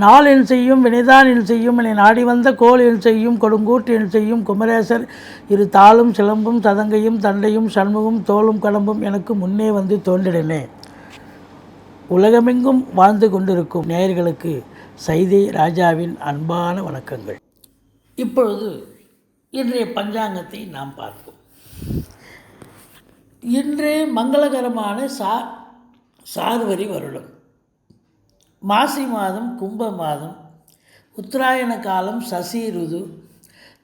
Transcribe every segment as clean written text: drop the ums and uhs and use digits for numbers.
நாள் என் செய்யும் வினைதான் என் செய்யும் என்னை நாடி வந்த கோல் என் செய்யும் கொடுங்கூட்டு என் செய்யும் குமரேசர் இரு தாளும் சிலம்பும் சதங்கையும் தண்டையும் சண்முகம் தோளும் கடம்பும் எனக்கு முன்னே வந்து தோன்றிடனே. உலகமெங்கும் வாழ்ந்து கொண்டிருக்கும் நேயர்களுக்கு சைதை ராஜாவின் அன்பான வணக்கங்கள். இப்பொழுது இன்றைய பஞ்சாங்கத்தை நாம் பார்ப்போம். இன்று மங்களகரமான சார்வரி வருடம், மாசி மாதம், கும்ப மாதம், உத்தராயண காலம், சசி ருது,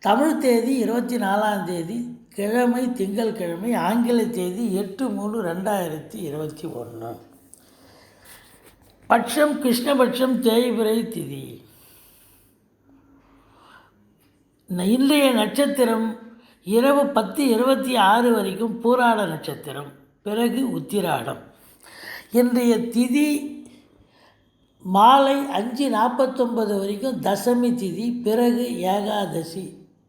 தமிழ் தேதி 24ஆம் தேதி, கிழமை திங்கள் கிழமை, ஆங்கில தேதி 8/3/2021, பட்சம் கிருஷ்ணபட்சம், தேய்பிறை திதி. இன்றைய நட்சத்திரம் இரவு 10:26 வரைக்கும் பூராட நட்சத்திரம், பிறகு உத்திராடம். இன்றைய திதி மாலை 5:49 வரைக்கும் தசமி திதி, பிறகு ஏகாதசி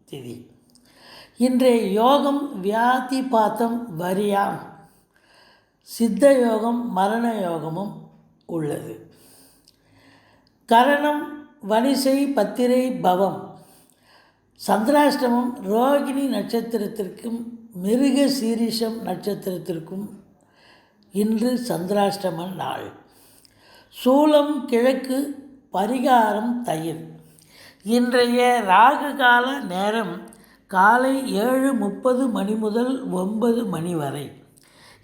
திதி. இன்றைய யோகம் வியாதிபாத்தம் வரியாம், சித்த யோகம் மரண யோகமும் உள்ளது. கரணம் வனிசை பத்திரை பவம். சந்திராஷ்டமம் ரோகிணி நட்சத்திரத்திற்கும் மிருக சீரிஷம் நட்சத்திரத்திற்கும் இன்று சந்திராஷ்டம நாள். சூலம் கிழக்கு, பரிகாரம் தயிர். இன்றைய ராகு கால நேரம் காலை 7:30 மணி முதல் 9 மணி வரை.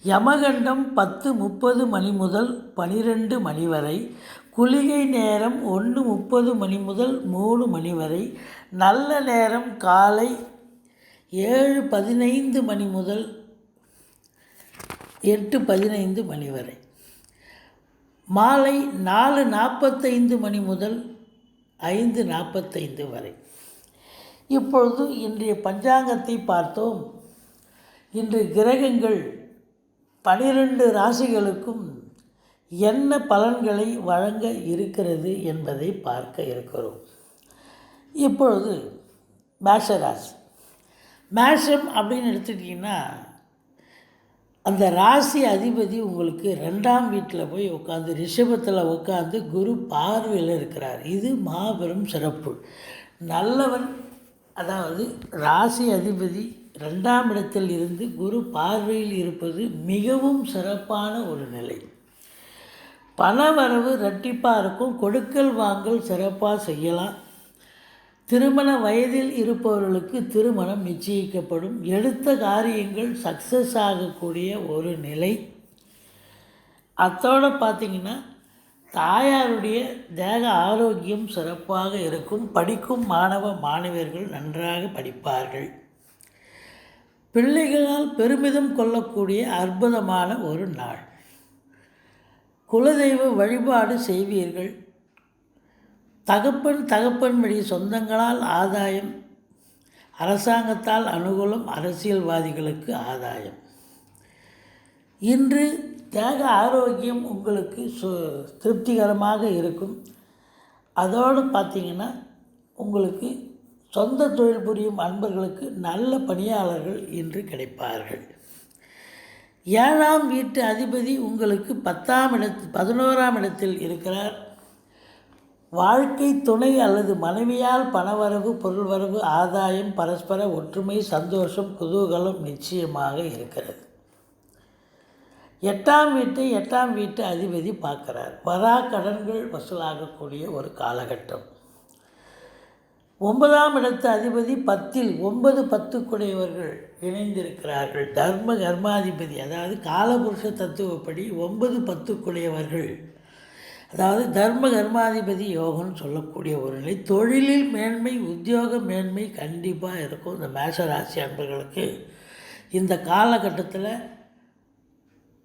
யமகண்டம் 10:30 மணி முதல் 12 மணி வரை. குளிகை நேரம் 1:30 மணி முதல் 3 மணி வரை. நல்ல நேரம் காலை 7:15 மணி முதல் 8:15 மணி வரை. மாலை 4:45 மணி முதல் 5:45 வரை. இப்பொழுது இன்றைய பஞ்சாங்கத்தை பார்த்தோம். இன்று கிரகங்கள் 12 ராசிகளுக்கும் என்ன பலன்களை வழங்க இருக்கிறது என்பதை பார்க்க இருக்கிறோம். இப்பொழுது மேஷராசி. மேஷம் அப்படின்னு எடுத்துட்டிங்கன்னா, அந்த ராசி அதிபதி உங்களுக்கு 2ஆம் வீட்டில் போய் உட்காந்து ரிஷபத்தில் உட்காந்து குரு பார்வையில் இருக்கிறார். இது மாபெரும் சிறப்பு. நல்லவன், அதாவது ராசி அதிபதி 2ஆம் இடத்தில் இருந்து குரு பார்வையில் இருப்பது மிகவும் சிறப்பான ஒரு நிலை. பணவரவு இரட்டிப்பாக இருக்கும். கொடுக்கல் வாங்கல் சிறப்பாக செய்யலாம். திருமண வயதில் இருப்பவர்களுக்கு திருமணம் நிச்சயிக்கப்படும். எடுத்த காரியங்கள் சக்ஸஸ் ஆகக்கூடிய ஒரு நிலை. அத்தோடு பார்த்திங்கன்னா, தாயாருடைய தேக ஆரோக்கியம் சிறப்பாக இருக்கும். படிக்கும் மாணவ மாணவியர்கள் நன்றாக படிப்பார்கள். பிள்ளைகளால் பெருமிதம் கொள்ளக்கூடிய அற்புதமான ஒரு நாள். குலதெய்வ வழிபாடு செய்வீர்கள். தகப்பன் வழி சொந்தங்களால் ஆதாயம். அரசாங்கத்தால் அனுகூலம். அரசியல்வாதிகளுக்கு ஆதாயம். இன்று தேக ஆரோக்கியம் உங்களுக்கு திருப்திகரமாக இருக்கும். அதோடு பார்த்திங்கன்னா, உங்களுக்கு சொந்த தொழில் புரியும் அன்பர்களுக்கு நல்ல பணியாளர்கள் இன்று கிடைப்பார்கள். 7ஆம் வீட்டு அதிபதி உங்களுக்கு 11ஆம் இடத்தில் இருக்கிறார். வாழ்க்கை துணை அல்லது மனைவியால் பணவரவு, பொருள்வரவு, ஆதாயம், பரஸ்பர ஒற்றுமை, சந்தோஷம், குதூகலம் நிச்சயமாக இருக்கிறது. 8ஆம் வீட்டு அதிபதி பார்க்கிறார். வரா கடன்கள் வசூலாகக்கூடிய ஒரு காலகட்டம். 9ஆம் இடத்து அதிபதி 10இல் 9-10 குடையவர்கள் இணைந்திருக்கிறார்கள். தர்ம கர்மாதிபதி, அதாவது காலபுருஷ தத்துவப்படி 9-10 குடையவர்கள், அதாவது தர்ம கர்மாதிபதி யோகம்னு சொல்லக்கூடிய ஒரு நிலை. தொழிலில் மேன்மை, உத்தியோக மேன்மை கண்டிப்பாக இருக்கும். இந்த மேஷராசி அன்பர்களுக்கு இந்த காலகட்டத்தில்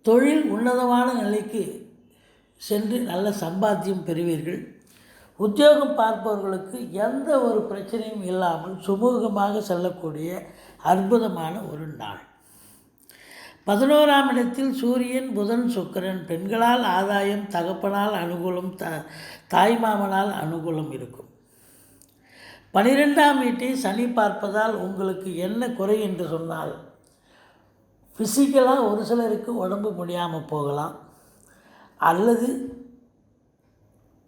தொழில் உன்னதமான நிலைக்கு சென்று நல்ல சம்பாத்தியம் பெறுவீர்கள். உத்தியோகம் பார்ப்பவர்களுக்கு எந்த ஒரு பிரச்சனையும் இல்லாமல் சுமூகமாக செல்லக்கூடிய அற்புதமான ஒரு நாள். 11ஆம் இடத்தில் சூரியன், புதன், சுக்கிரன். பெண்களால் ஆதாயம், தகப்பனால் அனுகூலம், தாய்மாமனால் அனுகூலம் இருக்கும். 12ஆம் வீட்டை சனி பார்ப்பதால் உங்களுக்கு என்ன குறை என்று சொன்னால், ஃபிசிக்கலாக ஒரு சிலருக்கு உடம்பு முடியாமல் போகலாம், அல்லது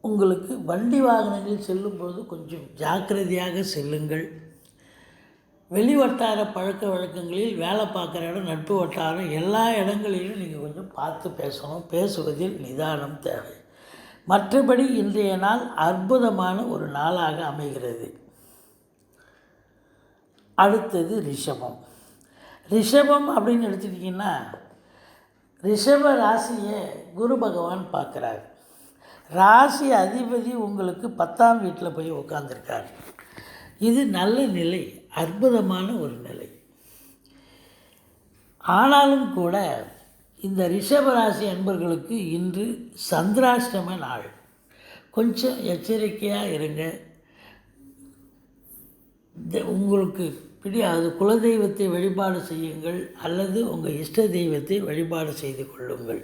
உங்களுக்கு வண்டி வாகனங்களில் செல்லும்போது கொஞ்சம் ஜாக்கிரதையாக செல்லுங்கள். வெளி வட்டார பழக்க வழக்கங்களில், வேலை பார்க்குற இடம், நட்பு வட்டாரம், எல்லா இடங்களிலும் நீங்கள் கொஞ்சம் பார்த்து பேசணும். பேசுவதில் நிதானம் தேவை. மற்றபடி இன்றைய நாள் அற்புதமான ஒரு நாளாக அமைகிறது. அடுத்தது ரிஷபம். ரிஷபம் அப்படின்னு எடுத்துக்கிட்டிங்கன்னா, ரிஷப ராசியை குரு பகவான் பார்க்குறாரு. ராசி அதிபதி உங்களுக்கு 10ஆம் வீட்டில் போய் உட்காந்துருக்கார். இது நல்ல நிலை, அற்புதமான ஒரு நிலை. ஆனாலும் கூட இந்த ரிஷபராசி அன்பர்களுக்கு இன்று சந்திராஷ்டம நாள். கொஞ்சம் எச்சரிக்கையாக இருங்க. உங்களுக்கு பிடியாது குலதெய்வத்தை வழிபாடு செய்யுங்கள், அல்லது உங்கள் இஷ்ட தெய்வத்தை வழிபாடு செய்து கொள்ளுங்கள்.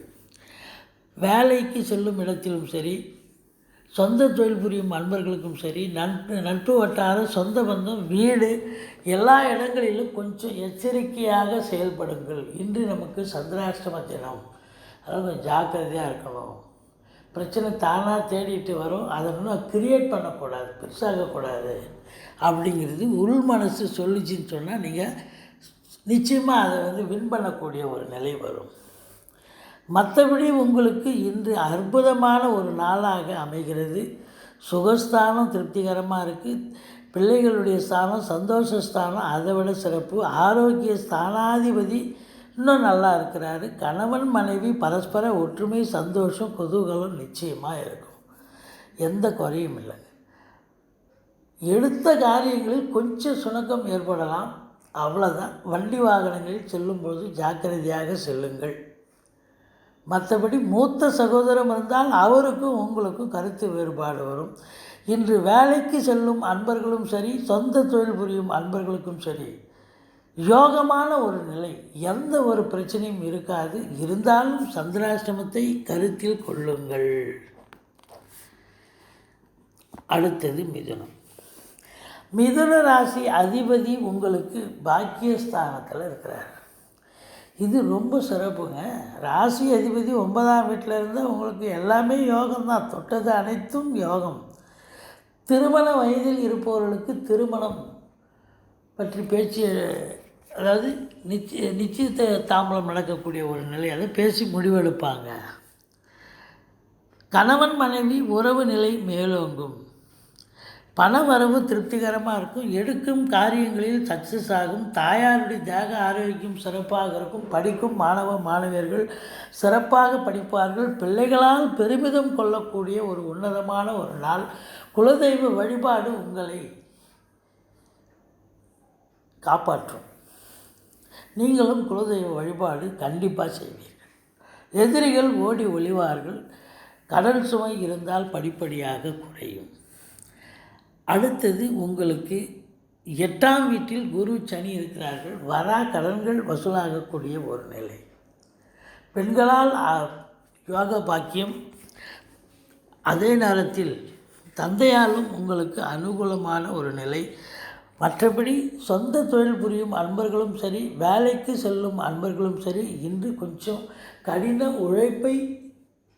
வேலைக்கு செல்லும் இடத்திலும் சரி, சொந்த தொழில் புரியும் அன்பர்களுக்கும் சரி, நட்பு வட்டாரம், சொந்த பந்தம், வீடு, எல்லா இடங்களிலும் கொஞ்சம் எச்சரிக்கையாக செயல்படுங்கள். இன்று நமக்கு சந்திராஷ்டம தினம். அதாவது கொஞ்சம் ஜாக்கிரதையாக இருக்கணும். பிரச்சனை தானாக தேடிட்டு வரும், அதை இன்னும் க்ரியேட் பண்ணக்கூடாது, பெருசாகக்கூடாது அப்படிங்கிறது உள் மனசு சொல்லிச்சின்னு சொன்னால் நீங்கள் நிச்சயமாக அதை வின் பண்ணக்கூடிய ஒரு நிலை வரும். மற்றபடி உங்களுக்கு இன்று அற்புதமான ஒரு நாளாக அமைகிறது. சுகஸ்தானம் திருப்திகரமாக இருக்குது. பிள்ளைகளுடைய ஸ்தானம், சந்தோஷ ஸ்தானம் அதை விட சிறப்பு. ஆரோக்கிய ஸ்தானாதிபதி இன்னும் நல்லா இருக்கிறாரு. கணவன் மனைவி பரஸ்பர ஒற்றுமை, சந்தோஷம், குதூகலம் நிச்சயமாக இருக்கும். எந்த குறையும் இல்லை. எடுத்த காரியங்களில் கொஞ்சம் சுணக்கம் ஏற்படலாம், அவ்வளோதான். வண்டி வாகனங்களில் செல்லும்போது ஜாக்கிரதையாக செல்லுங்கள். மற்றபடி மூத்த சகோதரம் இருந்தால் அவருக்கும் உங்களுக்கும் கருத்து வேறுபாடு வரும். இன்று வேலைக்கு செல்லும் அன்பர்களும் சரி, சொந்த தொழில் புரியும் அன்பர்களுக்கும் சரி, யோகமான ஒரு நிலை. எந்த ஒரு பிரச்சனையும் இருக்காது. இருந்தாலும் சந்திராஷ்டமத்தை கருத்தில் கொள்ளுங்கள். அடுத்தது மிதுனம். மிதுன ராசி அதிபதி உங்களுக்கு பாக்கியஸ்தானத்தில் இருக்கிறார். இது ரொம்ப சிறப்புங்க. ராசி அதிபதி 9ஆம் வீட்டில் இருந்தால் உங்களுக்கு எல்லாமே யோகம்தான். தொட்டது அனைத்தும் யோகம். திருமண வயதில் இருப்பவர்களுக்கு திருமணம் பற்றி பேச்சு, அதாவது நிச்சயத்தை தாம்பலம் நடக்கக்கூடிய ஒரு நிலை, அதை பேசி முடிவெடுப்பாங்க. கணவன் மனைவி உறவு நிலை மேலோங்கும். பண வரவு திருப்திகரமாக இருக்கும். எடுக்கும் காரியங்களில் சக்ஸஸ் ஆகும். தாயாருடைய தேக ஆரோக்கியம் சிறப்பாக இருக்கும். படிக்கும் மாணவ மாணவியர்கள் சிறப்பாக படிப்பார்கள். பிள்ளைகளால் பெருமிதம் கொள்ளக்கூடிய ஒரு உன்னதமான ஒரு நாள். குலதெய்வ வழிபாடு உங்களை காப்பாற்றும். நீங்களும் குலதெய்வ வழிபாடு கண்டிப்பாக செய்வீர்கள். எதிரிகள் ஓடி ஒளிவார்கள். கடன் சுமை இருந்தால் படிப்படியாக குறையும். அடுத்தது உங்களுக்கு 8ஆம் வீட்டில் குரு சனி இருக்கிறார்கள். வரா கடன்கள் வசூலாகக்கூடிய ஒரு நிலை. பெண்களால் யோக பாக்கியம். அதே நேரத்தில் தந்தையாலும் உங்களுக்கு அனுகூலமான ஒரு நிலை. மற்றபடி சொந்த தொழில் புரியும் அன்பர்களும் சரி, வேலைக்கு செல்லும் அன்பர்களும் சரி, இன்று கொஞ்சம் கடின உழைப்பை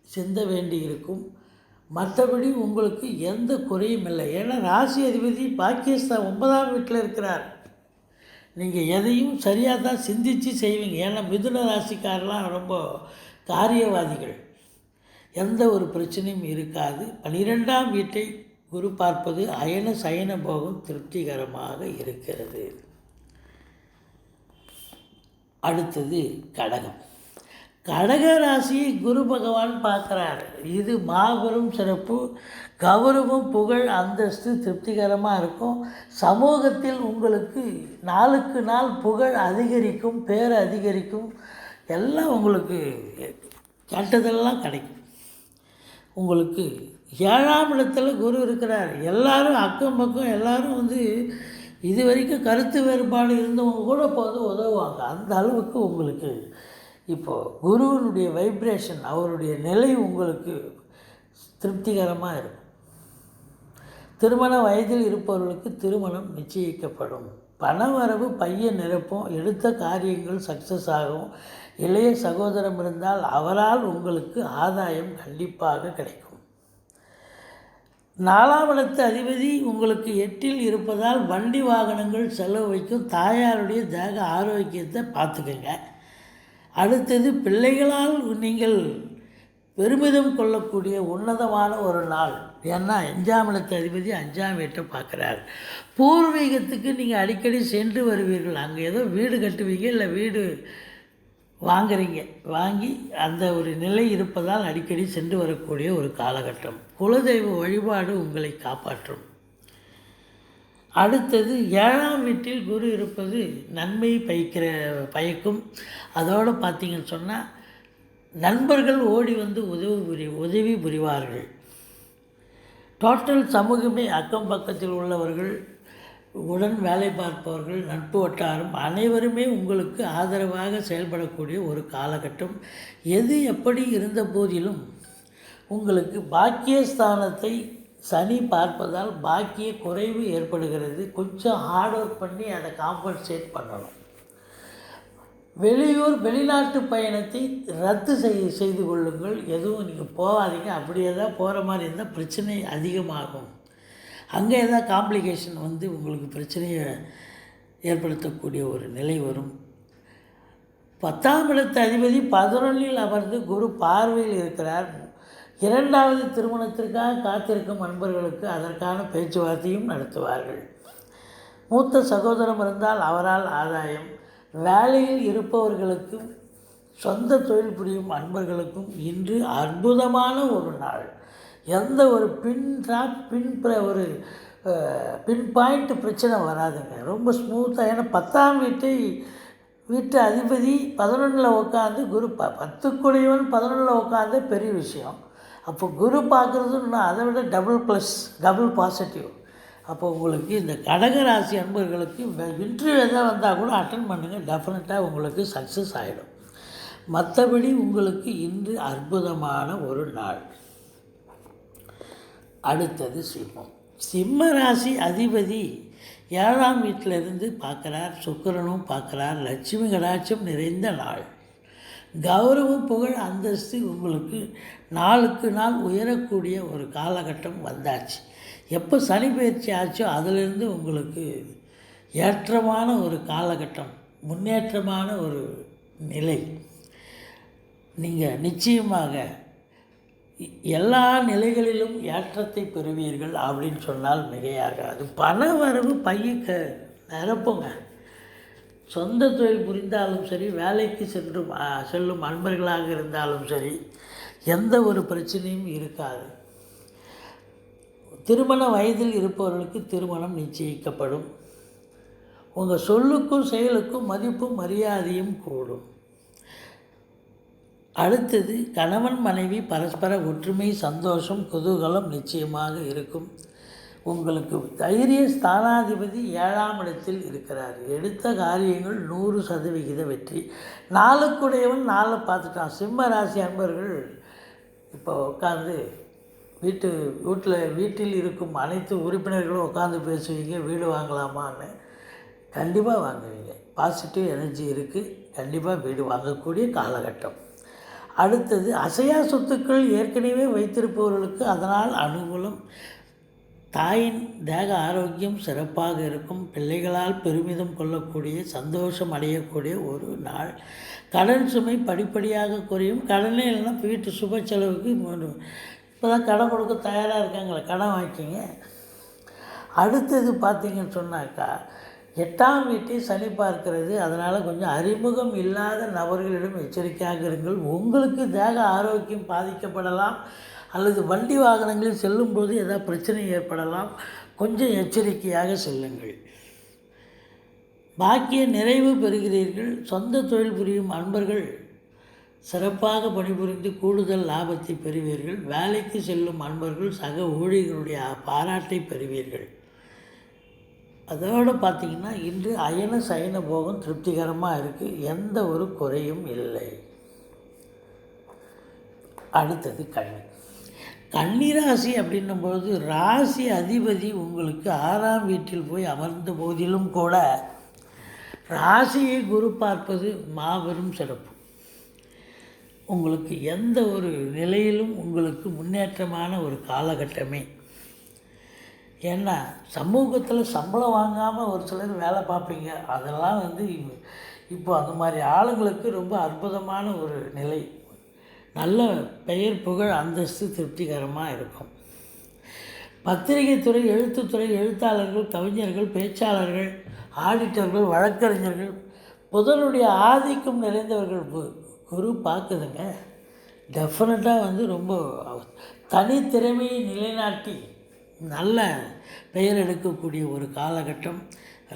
சிந்த வேண்டியிருக்கும். மற்றபடி உங்களுக்கு எந்த குறையும் இல்லை. ஏன்னா ராசி அதிபதி பாக்கியஸ்தான் 9ஆம் வீட்டில் இருக்கிறார். நீங்கள் எதையும் சரியாக தான் சிந்தித்து செய்வீங்க. ஏன்னா மிதுன ராசிக்காரெலாம் ரொம்ப காரியவாதிகள். எந்த ஒரு பிரச்சனையும் இருக்காது. 12ஆம் வீட்டை குரு பார்ப்பது அயன சயன போகம் திருப்திகரமாக இருக்கிறது. அடுத்தது கடகம். கடக ராசியை குரு பகவான் பார்க்குறார். இது மாபெரும் சிறப்பு. கௌரவம், புகழ், அந்தஸ்து திருப்திகரமாக இருக்கும். சமூகத்தில் உங்களுக்கு நாளுக்கு நாள் புகழ் அதிகரிக்கும், பேர் அதிகரிக்கும். எல்லாம் உங்களுக்கு கேட்டதெல்லாம் கிடைக்கும். உங்களுக்கு 7ஆம் இடத்துல குரு இருக்கிறார். எல்லோரும் அக்கம் பக்கம் எல்லோரும் இது வரைக்கும் கருத்து வேறுபாடு இருந்தவங்க கூட போது உதவுவாங்க. அந்த அளவுக்கு உங்களுக்கு இப்போது குருவினுடைய வைப்ரேஷன், அவருடைய நிலை உங்களுக்கு திருப்திகரமாக இருக்கும். திருமண வயதில் இருப்பவர்களுக்கு திருமணம் நிச்சயிக்கப்படும். பணவரவு பையை நிரப்பும், எடுத்த காரியங்கள் சக்ஸஸ் ஆகும். இளைய சகோதரம் இருந்தால் அவரால் உங்களுக்கு ஆதாயம் கண்டிப்பாக கிடைக்கும். 4ஆம் இடத்து அதிபதி உங்களுக்கு 8இல் இருப்பதால் வண்டி வாகனங்கள் செலவு வைக்கும். தாயாருடைய தேக ஆரோக்கியத்தை பார்த்துக்கங்க. அடுத்தது பிள்ளைகளால் நீங்கள் பெருமிதம் கொள்ளக்கூடிய உன்னதமான ஒரு நாள். ஏன்னா 5ஆம் இடத்து அதிபதி 5ஆம் வீட்டை பார்க்குறாரு. பூர்வீகத்துக்கு நீங்கள் அடிக்கடி சென்று வருவீர்கள். அங்கே ஏதோ வீடு கட்டுவீங்க, இல்லை வீடு வாங்குறீங்க. வாங்கி அந்த ஒரு நிலை இருப்பதால் அடிக்கடி சென்று வரக்கூடிய ஒரு காலகட்டம். குலதெய்வ வழிபாடு உங்களை காப்பாற்றும். அடுத்தது 7ஆம் வீட்டில் குரு இருப்பது நன்மை பயக்கும். அதோடு பார்த்தீங்கன்னு சொன்னால் நண்பர்கள் ஓடி வந்து உதவி புரிவார்கள். டோட்டல் சமூகமே, அக்கம் பக்கத்தில் உள்ளவர்கள், உடன் வேலை பார்ப்பவர்கள், நட்பு வட்டாரம் அனைவருமே உங்களுக்கு ஆதரவாக செயல்படக்கூடிய ஒரு காலகட்டம். எது எப்படி இருந்த போதிலும் உங்களுக்கு பாக்கியஸ்தானத்தை சனி பார்ப்பதால் பாக்கிய குறைவு ஏற்படுகிறது. கொஞ்சம் ஹார்ட் ஒர்க் பண்ணி அதை காம்பன்சேட் பண்ணணும். வெளிநாட்டு பயணத்தை ரத்து செய்து கொள்ளுங்கள். எதுவும் நீங்கள் போகாதீங்க. அப்படியே தான் போகிற மாதிரி இருந்தால் பிரச்சனை அதிகமாகும். அங்கே ஏதாவது காம்ப்ளிகேஷன் வந்து உங்களுக்கு பிரச்சனையை ஏற்படுத்தக்கூடிய ஒரு நிலை வரும். 10ஆம் இடத்து அதிபதி 11இல் அமர்ந்து குரு பார்வையில் இருக்கிறார். 2வது திருமணத்திற்காக காத்திருக்கும் நண்பர்களுக்கு அதற்கான பேச்சுவார்த்தையும் நடத்துவார்கள். மூத்த சகோதரம் இருந்தால் அவரால் ஆதாயம். வேலையில் இருப்பவர்களுக்கும் சொந்த தொழில் புரியும் அன்பர்களுக்கும் இன்று அற்புதமான ஒரு நாள். எந்த ஒரு பின் பாயிண்ட் பிரச்சனை வராதுங்க. ரொம்ப ஸ்மூத்தாக. ஏன்னா 10ஆம் வீட்டு அதிபதி 11இல் உட்காந்து குரு 10 கூடியவன் 11இல் உட்காந்து பெரிய விஷயம். அப்போ குரு பார்க்குறது இன்னும் அதை விட டபுள் பாசிட்டிவ். அப்போ உங்களுக்கு இந்த கடகராசி அன்பர்களுக்கு இன்டர்வியூ எதாவது வந்தால் கூட அட்டன் பண்ணுங்கள். டெஃபினட்டாக உங்களுக்கு சக்ஸஸ் ஆகிடும். மற்றபடி உங்களுக்கு இன்று அற்புதமான ஒரு நாள். அடுத்தது சிம்ம ராசி அதிபதி 7ஆம் வீட்டிலிருந்து பார்க்குறார். சுக்கிரனும் பார்க்குறார். லட்சுமி கடாட்சம் நிறைந்த நாள். கௌரவம், புகழ், அந்தஸ்து உங்களுக்கு நாளுக்கு நாள் உயரக்கூடிய ஒரு காலகட்டம் வந்தாச்சு. எப்போ சனி பயிற்சி ஆச்சோ அதிலிருந்து உங்களுக்கு ஏற்றமான ஒரு காலகட்டம், முன்னேற்றமான ஒரு நிலை. நீங்கள் நிச்சயமாக எல்லா நிலைகளிலும் ஏற்றத்தை பெறுவீர்கள் அப்படின்னு சொன்னால் மிகையாகாது. பண வரவு பையக்க நிரப்புங்க. சொந்த தொழில் புரிந்தாலும் சரி, வேலைக்கு செல்லும் அன்பர்களாக இருந்தாலும் சரி, எந்த ஒரு பிரச்சனையும் இருக்காது. திருமண வயதில் இருப்பவர்களுக்கு திருமணம் நிச்சயிக்கப்படும். உங்கள் சொல்லுக்கும் செயலுக்கும் மதிப்பும் மரியாதையும் கூடும். அடுத்தது கணவன் மனைவி பரஸ்பர ஒற்றுமை, சந்தோஷம், குதூகலம் நிச்சயமாக இருக்கும். உங்களுக்கு தைரிய ஸ்தானாதிபதி 7ஆம் இடத்தில் இருக்கிறார். எடுத்த காரியங்கள் 100% வெற்றி. 4க்குடையவன் 4 பார்த்துட்டான். சிம்ம ராசி அன்பர்கள் இப்போ உட்காந்து வீட்டில் இருக்கும் அனைத்து உறுப்பினர்களும் உட்காந்து பேசுவீங்க, வீடு வாங்கலாமான்னு. கண்டிப்பாக வாங்குவீங்க. பாசிட்டிவ் எனர்ஜி இருக்குது. கண்டிப்பாக வீடு வாங்கக்கூடிய காலகட்டம். அடுத்தது அசையா சொத்துக்கள் ஏற்கனவே வைத்திருப்பவர்களுக்கு அதனால் அனுகூலம். தாயின் தேக ஆரோக்கியம் சிறப்பாக இருக்கும். பிள்ளைகளால் பெருமிதம் கொள்ளக்கூடிய, சந்தோஷம் அடையக்கூடிய ஒரு நாள். கடன் சுமை படிப்படியாக குறையும். கடனே இல்லைன்னா வீட்டு சுப செலவுக்கு இப்போ தான் கடன் கொடுக்க தயாராக இருக்காங்களே, கடன் வாங்கிக்கிங்க. அடுத்தது பார்த்திங்கன்னு சொன்னாக்கா 8ஆம் வீட்டை சனி பார்க்கிறது. அதனால் கொஞ்சம் அறிமுகம் இல்லாத நபர்களிடம் எச்சரிக்கையாக இருங்கள். உங்களுக்கு தேக ஆரோக்கியம் பாதிக்கப்படலாம், அல்லது வண்டி வாகனங்களில் செல்லும்போது ஏதாவது பிரச்சனை ஏற்படலாம். கொஞ்சம் எச்சரிக்கையாக செல்லுங்கள். பாக்கிய நிறைவு பெறுகிறீர்கள். சொந்த தொழில் புரியும் அன்பர்கள் சிறப்பாக பணிபுரிந்து கூடுதல் லாபத்தை பெறுவீர்கள். வேலைக்கு செல்லும் அன்பர்கள் சக ஊழியர்களுடைய பாராட்டை பெறுவீர்கள். அதோடு பார்த்திங்கன்னா இன்று அயன சயன போகம் திருப்திகரமாக இருக்குது. எந்த ஒரு குறையும் இல்லை. அடுத்தது கன்னி. கன்னிராசி அப்படின்னும்பொழுது ராசி அதிபதி உங்களுக்கு 6ஆம் வீட்டில் போய் அமர்ந்த போதிலும் கூட ராசியை குரு பார்ப்பது மாபெரும் சிறப்பு. உங்களுக்கு எந்த ஒரு நிலையிலும் உங்களுக்கு முன்னேற்றமான ஒரு காலகட்டமே. ஏன்னா சமூகத்தில் சம்பளம் வாங்காமல் ஒரு சிலர் வேலை பார்ப்பீங்க. அதெல்லாம் இப்போ அந்த மாதிரி ஆளுங்களுக்கு ரொம்ப அற்புதமான ஒரு நிலை. நல்ல பெயர் புகழ் அந்தஸ்து திருப்திகரமாக இருக்கும். பத்திரிகை துறை, எழுத்துத்துறை, எழுத்தாளர்கள், கவிஞர்கள், பேச்சாளர்கள், ஆடிட்டர்கள், வழக்கறிஞர்கள், புதனுடைய ஆதிக்கம் நிறைந்தவர்கள் குரு பார்க்குதுங்க. டெஃபினட்டாக ரொம்ப தனித்திறமையை நிலைநாட்டி நல்ல பெயர் எடுக்கக்கூடிய ஒரு காலகட்டம்.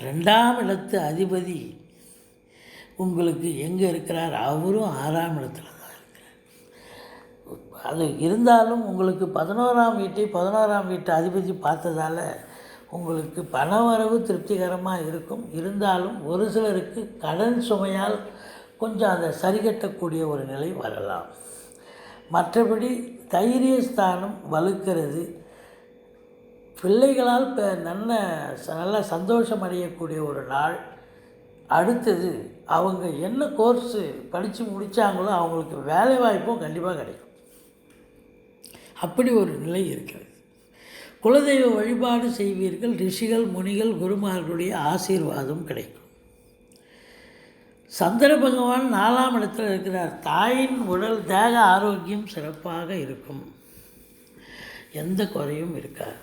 2ஆம் இடத்து அதிபதி உங்களுக்கு எங்கே இருக்கிறார்? அவரும் 6ஆம் இடத்துல தான் இருக்கிறார். அது இருந்தாலும் உங்களுக்கு 11ஆம் வீட்டு அதிபதி பார்த்ததால் உங்களுக்கு பணவரவு திருப்திகரமாக இருக்கும். இருந்தாலும் ஒரு சிலருக்கு கடன் சுமையால் கொஞ்சம் அதை சரிகட்டக்கூடிய ஒரு நிலை வரலாம். மற்றபடி தைரியஸ்தானம் வலுக்கிறது. பிள்ளைகளால் நல்ல சந்தோஷம் அடையக்கூடிய ஒரு நாள். அடுத்தது அவங்க என்ன கோர்ஸு படித்து முடித்தாங்களோ அவங்களுக்கு வேலை வாய்ப்பும் கண்டிப்பாக கிடைக்கும். அப்படி ஒரு நிலை இருக்கிறது. குலதெய்வ வழிபாடு செய்வீர்கள். ரிஷிகள், முனிகள், குருமார்களுடைய ஆசீர்வாதம் கிடைக்கும். சந்திர பகவான் 4ஆம் இடத்தில் இருக்கிறார். தாயின் உடல் தேக ஆரோக்கியம் சிறப்பாக இருக்கும். எந்த குறையும் இருக்காது.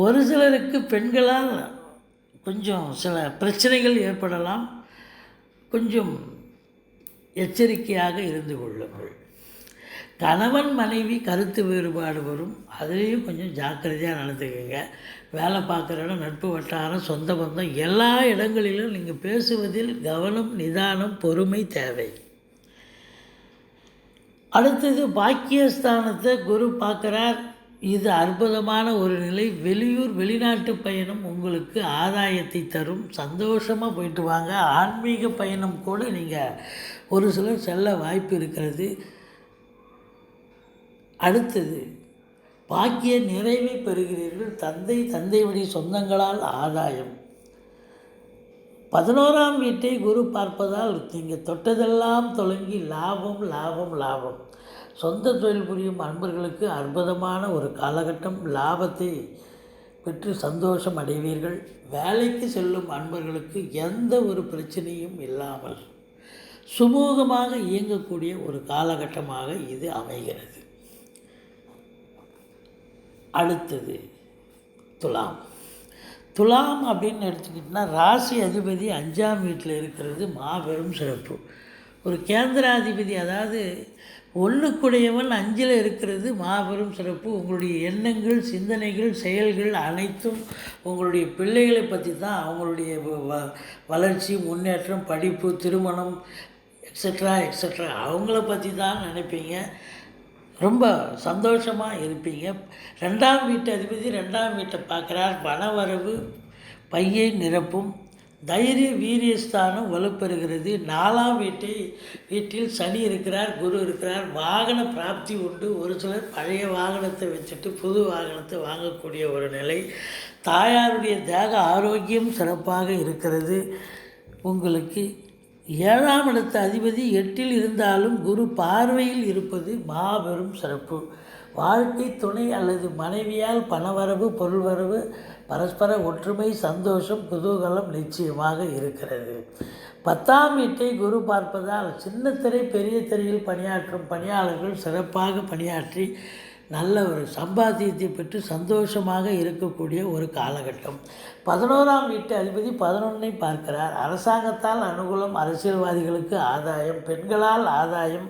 ஒரு சிலருக்கு பெண்களால் கொஞ்சம் சில பிரச்சனைகள் ஏற்படலாம். கொஞ்சம் எச்சரிக்கையாக இருந்து கொள்ளுங்கள். கணவன் மனைவி கருத்து வேறுபாடு வரும். அதுலேயும் கொஞ்சம் ஜாக்கிரதையாக நடந்துக்கங்க. வேலை பார்க்குற இடம், நட்பு வட்டாரம், சொந்த பந்தம் எல்லா இடங்களிலும் நீங்கள் பேசுவதில் கவனம், நிதானம், பொறுமை தேவை. அடுத்தது பாக்கியஸ்தானத்தை குரு பார்க்குறார். இது அற்புதமான ஒரு நிலை. வெளியூர் வெளிநாட்டு பயணம் உங்களுக்கு ஆதாயத்தை தரும். சந்தோஷமாக போயிட்டு வாங்க. ஆன்மீக பயணம் கூட நீங்கள் ஒரு சிலர் செல்ல வாய்ப்பு இருக்கிறது. அடுத்தது பாக்கிய நிறைவை பெறுகிறீர்கள். தந்தை வழி சொந்தங்களால் ஆதாயம். 11ஆம் வீட்டை குரு பார்ப்பதால் நீங்கள் தொட்டதெல்லாம் தொடங்கி லாபம் லாபம் லாபம். சொந்த தொழில் புரியும் அன்பர்களுக்கு அற்புதமான ஒரு காலகட்டம். லாபத்தை பெற்று சந்தோஷம் அடைவீர்கள். வேலைக்கு செல்லும் அன்பர்களுக்கு எந்த ஒரு பிரச்சனையும் இல்லாமல் சுமூகமாக இயங்கக்கூடிய ஒரு காலகட்டமாக இது அமைகிறது. அடுத்தது துலாம் அப்படின்னு எடுத்துக்கிட்டோன்னா ராசி அதிபதி 5ஆம் வீட்டில் இருக்கிறது மாபெரும் சிறப்பு. ஒரு கேந்திராதிபதி, அதாவது ஒன்றுக்குடையவன் 5இல் இருக்கிறது மாபெரும் சிறப்பு. உங்களுடைய எண்ணங்கள், சிந்தனைகள், செயல்கள் அனைத்தும் உங்களுடைய பிள்ளைகளை பற்றி தான். அவங்களுடைய வளர்ச்சி, முன்னேற்றம், படிப்பு, திருமணம் எக்ஸட்ரா அவங்கள பற்றி தான் நினைப்பீங்க. ரொம்ப சந்தோஷமாக இருப்பீங்க. 2ஆம் வீட்டு அதிபதி 2ஆம் வீட்டை பார்க்குறார். பணவரவு பையை நிரப்பும். தைரிய வீரியஸ்தானம் வலுப்பெறுகிறது. 4ஆம் வீட்டில் சனி இருக்கிறார், குரு இருக்கிறார். வாகன பிராப்தி உண்டு. ஒரு சிலர் பழைய வாகனத்தை வச்சுட்டு புது வாகனத்தை வாங்கக்கூடிய ஒரு நிலை. தாயாருடைய தேக ஆரோக்கியம் சிறப்பாக இருக்கிறது. உங்களுக்கு 7ஆம் இடத்து அதிபதி 8இல் இருந்தாலும் குரு பார்வையில் இருப்பது மாபெரும் சிறப்பு. வாழ்க்கை துணை அல்லது மனைவியால் பணவரவு, பொருள்வரவு, பரஸ்பர ஒற்றுமை, சந்தோஷம், குதூகலம் நிச்சயமாக இருக்கிறது. 10ஆம் வீட்டை குரு பார்ப்பதால் சின்ன திரை பெரிய திரையில் பணியாற்றும் பணியாளர்கள் சிறப்பாக பணியாற்றி நல்ல ஒரு சம்பாத்தியத்தை பெற்று சந்தோஷமாக இருக்கக்கூடிய ஒரு காலகட்டம். 11ஆம் வீட்டு அதிபதி 11ஐ பார்க்கிறார். அரசாங்கத்தால் அனுகூலம், அரசியல்வாதிகளுக்கு ஆதாயம், பெண்களால் ஆதாயம்,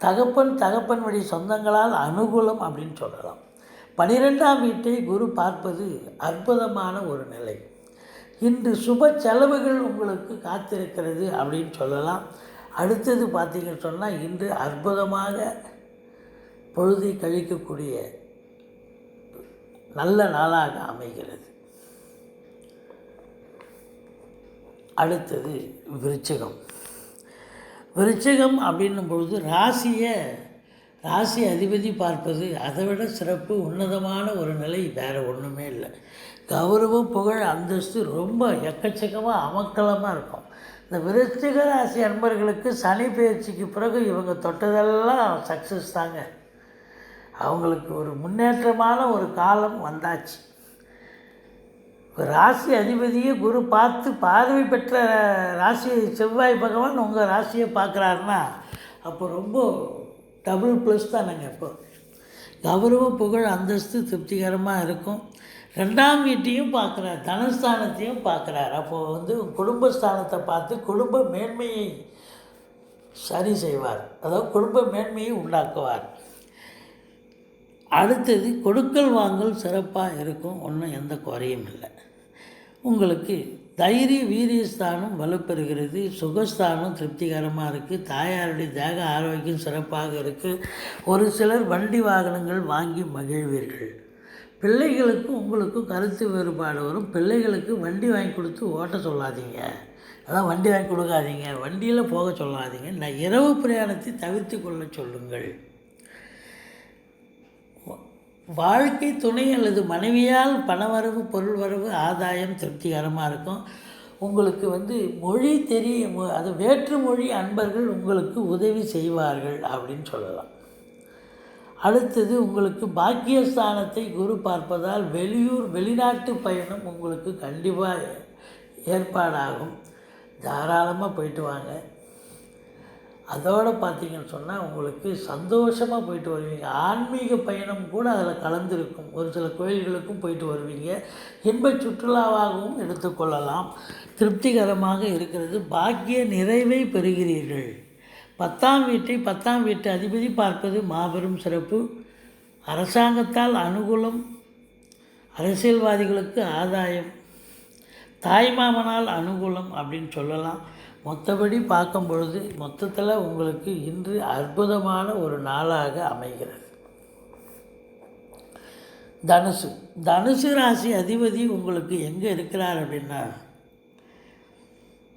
தகப்பன் வழி சொந்தங்களால் அனுகூலம் அப்படின்னு சொல்லலாம். 12ஆம் வீட்டை குரு பார்ப்பது அற்புதமான ஒரு நிலை. இன்று சுப செலவுகள் உங்களுக்கு காத்திருக்கிறது அப்படின்னு சொல்லலாம். அடுத்தது பார்த்திங்கன்னு சொன்னால் இன்று அற்புதமாக பொழுதை கழிக்கக்கூடிய நல்ல நாளாக அமைகிறது. அடுத்தது விருச்சிகம் அப்படின்னும் பொழுது ராசியை ராசி அதிபதி பார்ப்பது அதை விட சிறப்பு உன்னதமான ஒரு நிலை வேறு ஒன்றுமே இல்லை. கௌரவம், புகழ், அந்தஸ்து ரொம்ப எக்கச்சக்கமாக அமக்கலமாக இருக்கும். இந்த விருச்சிக ராசி அன்பர்களுக்கு சனி பயிற்சிக்கு பிறகு இவங்க தொட்டதெல்லாம் சக்ஸஸ் தாங்க. அவங்களுக்கு ஒரு முன்னேற்றமான ஒரு காலம் வந்தாச்சு. ராசி அதிபதியை குரு பார்த்து பார்வை பெற்ற ராசி செவ்வாய் பகவான் உங்கள் ராசியை பார்க்குறாருன்னா அப்போ ரொம்ப டபுள் ப்ளஸ் தானேங்க. இப்போ கௌரவ, புகழ், அந்தஸ்து திருப்திகரமாக இருக்கும். 2ஆம் வீட்டையும் பார்க்குறார், தனஸ்தானத்தையும் பார்க்குறார். அப்போது குடும்பஸ்தானத்தை பார்த்து குடும்ப மேன்மையை சரி செய்வார், அதாவது குடும்ப மேன்மையை உண்டாக்குவார். அடுத்தது கொடுக்கல் வாங்கல் சிறப்பாக இருக்கும், ஒன்றும் எந்த குறையும் இல்லை. உங்களுக்கு தைரிய வீரியஸ்தானம் வலுப்பெறுகிறது, சுகஸ்தானம் திருப்திகரமாக இருக்குது, தாயாருடைய தேக ஆரோக்கியம் சிறப்பாக இருக்குது. ஒரு சிலர் வண்டி வாகனங்கள் வாங்கி மகிழ்வீர்கள். பிள்ளைகளுக்கும் உங்களுக்கும் கருத்து வேறுபாடு வரும். பிள்ளைகளுக்கு வண்டி வாங்கி கொடுத்து ஓட்ட சொல்லாதீங்க, அதான் வண்டி வாங்கி கொடுக்காதீங்க, வண்டியில் போக சொல்லாதீங்க. நான் இரவு பிரயாணத்தை தவிர்த்து கொள்ள சொல்லுங்கள். வாழ்க்கை துணை அல்லது மனைவியால் பணவரவு, பொருள் வரவு, ஆதாயம் திருப்திகரமாக இருக்கும். உங்களுக்கு மொழி தெரியும், அது வேற்று மொழி அன்பர்கள் உங்களுக்கு உதவி செய்வார்கள் அப்படின்னு சொல்லலாம். அடுத்தது உங்களுக்கு பாக்கியஸ்தானத்தை குரு பார்ப்பதால் வெளிநாட்டு பயணம் உங்களுக்கு கண்டிப்பாக ஏற்பாடாகும். தாராளமாக போயிட்டு வாங்க. அதோடு பார்த்திங்கன்னு சொன்னால் உங்களுக்கு சந்தோஷமாக போயிட்டு வருவீங்க. ஆன்மீக பயணம் கூட அதில் கலந்துருக்கும். ஒரு சில கோயில்களுக்கும் போயிட்டு வருவீங்க. இன்ப சுற்றுலாவாகவும் எடுத்துக்கொள்ளலாம். திருப்திகரமாக இருக்கிறது. பாக்கிய நிறைவை பெறுகிறீர்கள். 10ஆம் வீட்டு அதிபதி பார்ப்பது மாபெரும் சிறப்பு. அரசாங்கத்தால் அனுகூலம், அரசியல்வாதிகளுக்கு ஆதாயம், தாய்மாமனால் அனுகூலம் அப்படின்னு சொல்லலாம். மொத்தப்படி பார்க்கும் பொழுது மொத்தத்தில் உங்களுக்கு இன்று அற்புதமான ஒரு நாளாக அமைகிறது. தனுசு ராசி அதிபதி உங்களுக்கு எங்கே இருக்கிறார் அப்படின்னா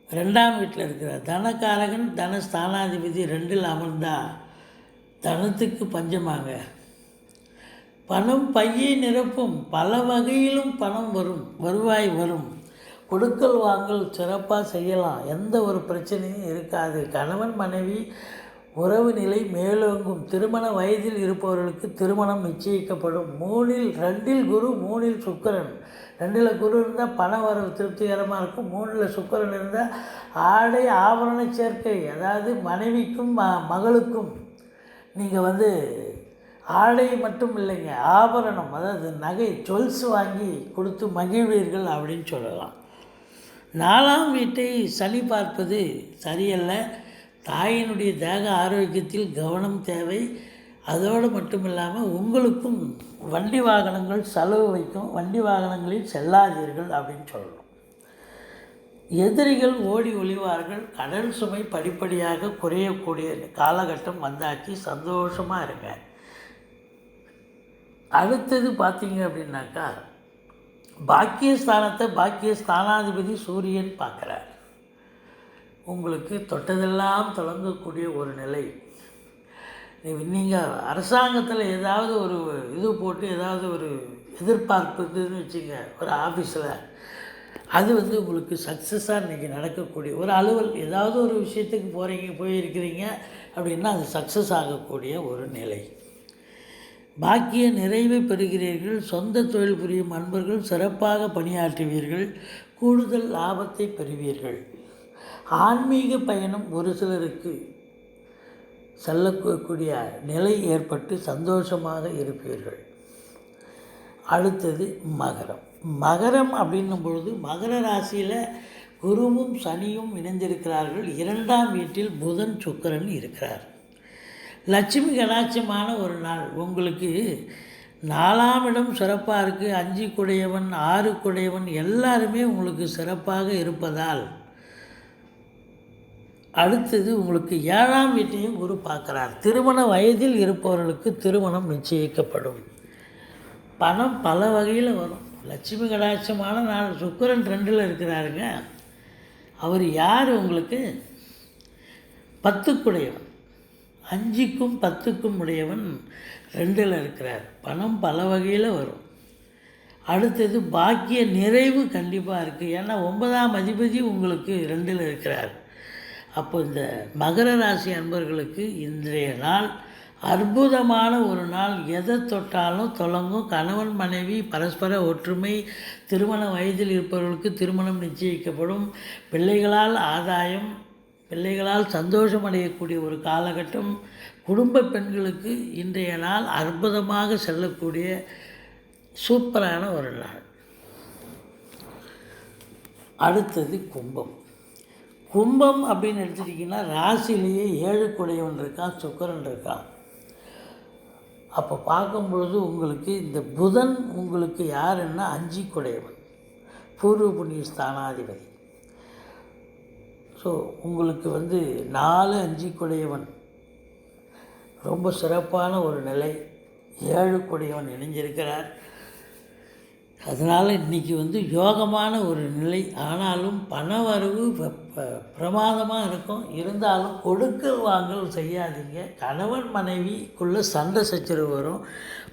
2ஆம் வீட்டில் இருக்கிறார். தனக்காரகன் தனஸ்தானாதிபதி 2இல் அமர்ந்தால் தனத்துக்கு பஞ்சமாங்க. பணம் பையை நிரப்பும், பல வகையிலும் பணம் வரும், வருவாய் வரும். கொடுக்கல் வாங்கல் சிறப்பாக செய்யலாம், எந்த ஒரு பிரச்சனையும் இருக்காது. கணவன் மனைவி உறவு நிலை மேலோங்கும். திருமண வயதில் இருப்பவர்களுக்கு திருமணம் நிச்சயிக்கப்படும். 2இல் குரு, 3இல் சுக்கிரன். 2இல் குரு இருந்தால் பண வரவு திருப்திகரமாக இருக்கும். 3இல் சுக்கிரன் இருந்தால் ஆடை ஆபரண சேர்க்கை, அதாவது மனைவிக்கும் மகளுக்கும் நீங்கள் ஆடை மட்டும் இல்லைங்க, ஆபரணம், அதாவது நகை, ஜுவல்ஸ் வாங்கி கொடுத்து மகிழ்வீர்கள் அப்படின்னு சொல்லலாம். 4ஆம் வீட்டை சனி பார்ப்பது சரியல்ல. தாயினுடைய தேக ஆரோக்கியத்தில் கவனம் தேவை. அதோடு மட்டும் இல்லாமல் உங்களுக்கும் வண்டி வாகனங்கள் செலவு வைக்கும். வண்டி வாகனங்களில் செல்லாதீர்கள் அப்படின்னு சொல்லணும். எதிரிகள் ஓடி ஒளிவார்கள். கடல் சுமை படிப்படியாக குறையக்கூடிய காலகட்டம் வந்தாச்சு. சந்தோஷமாக இருங்க. அடுத்தது பார்த்தீங்க அப்படின்னாக்கா பாக்கியஸ்தானாதிபதி சூரியன் பார்க்குறார். உங்களுக்கு தொட்டதெல்லாம் தொடங்கக்கூடிய ஒரு நிலை. நீங்கள் அரசாங்கத்தில் ஏதாவது ஒரு இது போட்டு ஏதாவது ஒரு எதிர்பார்ப்புன்னு வச்சுங்க, ஒரு ஆஃபீஸில் அது உங்களுக்கு சக்ஸஸாக இன்றைக்கி நடக்கக்கூடிய ஒரு அலுவல், ஏதாவது ஒரு விஷயத்துக்கு போயிருக்கிறீங்க அப்படின்னா அது சக்ஸஸ் ஆகக்கூடிய ஒரு நிலை. பாக்கிய நிறைவை பெறுகிறீர்கள். சொந்த தொழில் புரியும் அன்பர்கள் சிறப்பாக பணியாற்றுவீர்கள். கூடுதல் லாபத்தை பெறுவீர்கள். ஆன்மீக பயணம் ஒரு சிலருக்கு செல்லக்கூடிய நிலை ஏற்பட்டு சந்தோஷமாக இருப்பீர்கள். அடுத்தது மகரம் அப்படின்னும் பொழுது மகர ராசியில் குருவும் சனியும் இணைந்திருக்கிறார்கள். 2ஆம் வீட்டில் புதன் சுக்கிரன் இருக்கிறார். லட்சுமி கடாட்சமான ஒரு நாள். உங்களுக்கு 4ஆம் இடம் சிறப்பாக இருக்குது. 5 குடையவன், 6 குடையவன் எல்லாருமே உங்களுக்கு சிறப்பாக இருப்பதால் அடுத்தது உங்களுக்கு 7ஆம் வீட்டையும் குரு பார்க்குறார். திருமண வயதில் இருப்பவர்களுக்கு திருமணம் நிச்சயிக்கப்படும். பணம் பல வகையில் வரும். லட்சுமி கடாட்சமான நாள். சுக்கிரன் 2இல் இருக்கிறாருங்க. அவர் யார்? உங்களுக்கு 10 குடையவன். 5க்கும் 10க்கும் உடையவன் 2ல் இருக்கிறார். பணம் பல வகையில் வரும். அடுத்தது பாக்கிய நிறைவு கண்டிப்பாக இருக்குது. ஏன்னா 9ஆம் அதிபதி உங்களுக்கு 2ல் இருக்கிறார். அப்போ இந்த மகர ராசி அன்பர்களுக்கு இன்றைய நாள் அற்புதமான ஒரு நாள். எதை தொட்டாலும் தொடங்கும். கணவன் மனைவி பரஸ்பர ஒற்றுமை, திருமண வயதில் இருப்பவர்களுக்கு திருமணம் நிச்சயிக்கப்படும், பிள்ளைகளால் ஆதாயம், பிள்ளைகளால் சந்தோஷம் அடையக்கூடிய ஒரு காலகட்டம். குடும்ப பெண்களுக்கு இன்றைய நாள் அற்புதமாக செல்லக்கூடிய சூப்பரான ஒரு நாள். அடுத்தது கும்பம். கும்பம் அப்படின்னு எடுத்துட்டிங்கன்னா ராசிலேயே 7 குடையவன் இருக்கான், சுக்கிரன் இருக்கான். அப்போ பார்க்கும் பொழுது உங்களுக்கு இந்த புதன் உங்களுக்கு யாருன்னா 5 குடையவன், பூர்வ புண்ணிய ஸ்தானாதிபதி. ஸோ உங்களுக்கு 4, 5 குடையவன் ரொம்ப சிறப்பான ஒரு நிலை. 7 குடையவன் இணைஞ்சிருக்கிறார். அதனால் இன்றைக்கி யோகமான ஒரு நிலை. ஆனாலும் பண வரவு பிரமாதமாக இருக்கும். இருந்தாலும் கொடுக்கல் வாங்கல் செய்யாதீங்க. கணவன் மனைவிக்குள்ளே சண்டை சச்சரவு வரும்.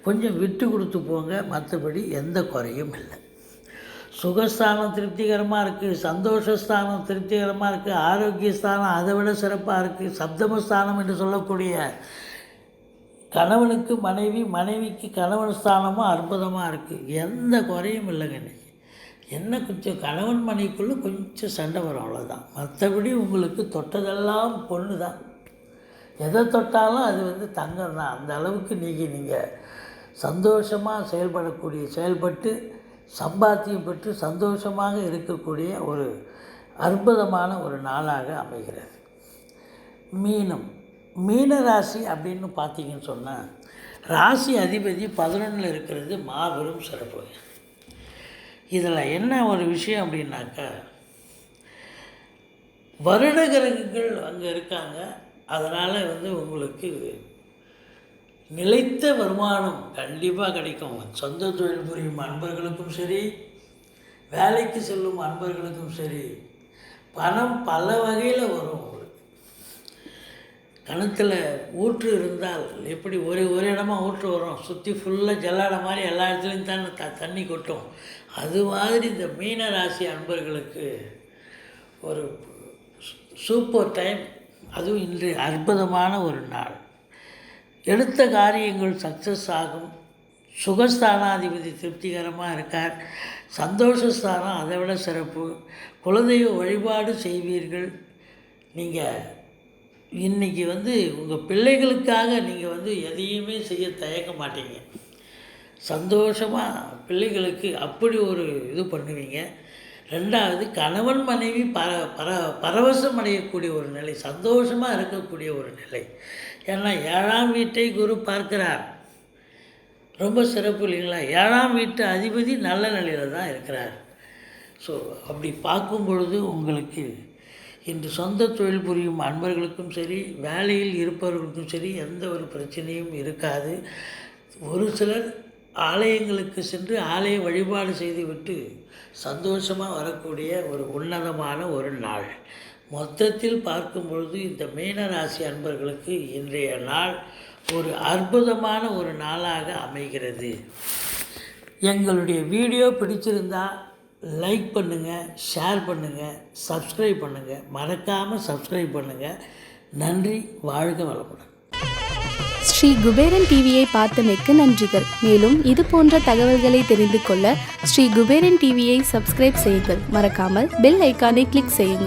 கொஞ்சம் விட்டு கொடுத்து போங்க. மற்றபடி எந்த குறையும் இல்லை. சுகஸ்தானம் திருப்திகரமாக இருக்குது, சந்தோஷஸ்தானம் திருப்திகரமாக இருக்குது, ஆரோக்கியஸ்தானம் அதை விட சிறப்பாக இருக்குது. சப்தமஸ்தானம் என்று சொல்லக்கூடிய கணவனுக்கு மனைவி, மனைவிக்கு கணவன் ஸ்தானமும் அற்புதமாக இருக்குது. எந்த குறையும் இல்லைங்க. இன்றைக்கி என்ன கொஞ்சம் கணவன் மனைவிக்குள்ளே கொஞ்சம் சண்டை வரும், அவ்வளோதான். மற்றபடி உங்களுக்கு தொட்டதெல்லாம் பொண்ணு தான். எதை தொட்டாலும் அது தங்கம் தான். அந்த அளவுக்கு நீங்கள் சந்தோஷமாக செயல்பட்டு சம்பாத்தியம் பெற்று சந்தோஷமாக இருக்கக்கூடிய ஒரு அற்புதமான ஒரு நாளாக அமைகிறது. மீன ராசி அப்படின்னு பார்த்தீங்கன்னு சொன்னால் ராசி அதிபதி 11ல் இருக்கிறது மாபெரும் சிறப்பு. இதில் என்ன ஒரு விஷயம் அப்படின்னாக்கா, வருட கிரகங்கள் அங்கே இருக்காங்க. அதனால் உங்களுக்கு நிலைத்த வருமானம் கண்டிப்பாக கிடைக்கும். சொந்த தொழில் புரியும் அன்பர்களுக்கும் சரி, வேலைக்கு செல்லும் அன்பர்களுக்கும் சரி, பணம் பல வகையில் வரும். கணத்தில் ஊற்று இருந்தால் எப்படி ஒரு இடமா ஊற்று வரும், சுற்றி ஃபுல்லாக ஜல்லாட மாதிரி எல்லா இடத்துலையும் தான் தண்ணி கொட்டும். அது மாதிரி இந்த மீன ராசி அன்பர்களுக்கு ஒரு சூப்பர் டைம். அதுவும் இன்று அற்புதமான ஒரு நாள். எடுத்த காரியங்கள் சக்ஸஸ் ஆகும். சுகஸ்தானாதிபதி திருப்திகரமாக இருக்கார். சந்தோஷஸ்தானம் அதை விட சிறப்பு. குலதெய்வ வழிபாடு செய்வீர்கள். நீங்கள் இன்றைக்கி உங்கள் பிள்ளைகளுக்காக நீங்கள் எதையுமே செய்ய தயக்க மாட்டீங்க. சந்தோஷமாக பிள்ளைகளுக்கு அப்படி ஒரு இது பண்ணுவீங்க. 2வது கணவன் மனைவி பரவசம் அடையக்கூடிய ஒரு நிலை, சந்தோஷமாக இருக்கக்கூடிய ஒரு நிலை. ஏன்னா 7ஆம் வீட்டை குரு பார்க்கிறார். ரொம்ப சிறப்பு இல்லைங்களா? 7ஆம் வீட்டு அதிபதி நல்ல நிலையில் தான் இருக்கிறார். ஸோ அப்படி பார்க்கும் பொழுது உங்களுக்கு இன்று சொந்த தொழில் புரியும் அன்பர்களுக்கும் சரி, வேலையில் இருப்பவர்களுக்கும் சரி எந்த ஒரு பிரச்சனையும் இருக்காது. ஒரு சிலர் ஆலயங்களுக்கு சென்று ஆலய வழிபாடு செய்துவிட்டு சந்தோஷமாக வரக்கூடிய ஒரு உன்னதமான ஒரு நாள். மொத்தத்தில் பார்க்கும் பொழுது இந்த மீன ராசி அன்பர்களுக்கு இன்றைய நாள் ஒரு அற்புதமான ஒரு நாளாக அமைகிறது. எங்களுடைய வீடியோ பிடிச்சிருந்தால் லைக் பண்ணுங்கள், ஷேர் பண்ணுங்கள், சப்ஸ்கிரைப் பண்ணுங்கள். மறக்காமல் சப்ஸ்கிரைப் பண்ணுங்கள். நன்றி. வாழ்க வளமுடன். ஸ்ரீ குபேரன் டிவியை பார்த்தமைக்கு நன்றிகள். மேலும் இது போன்ற தகவல்களை தெரிந்து கொள்ள ஸ்ரீ குபேரன் டிவியை சப்ஸ்கிரைப் செய்யுங்கள். மறக்காமல் பெல் ஐக்கானை கிளிக் செய்யுங்கள்.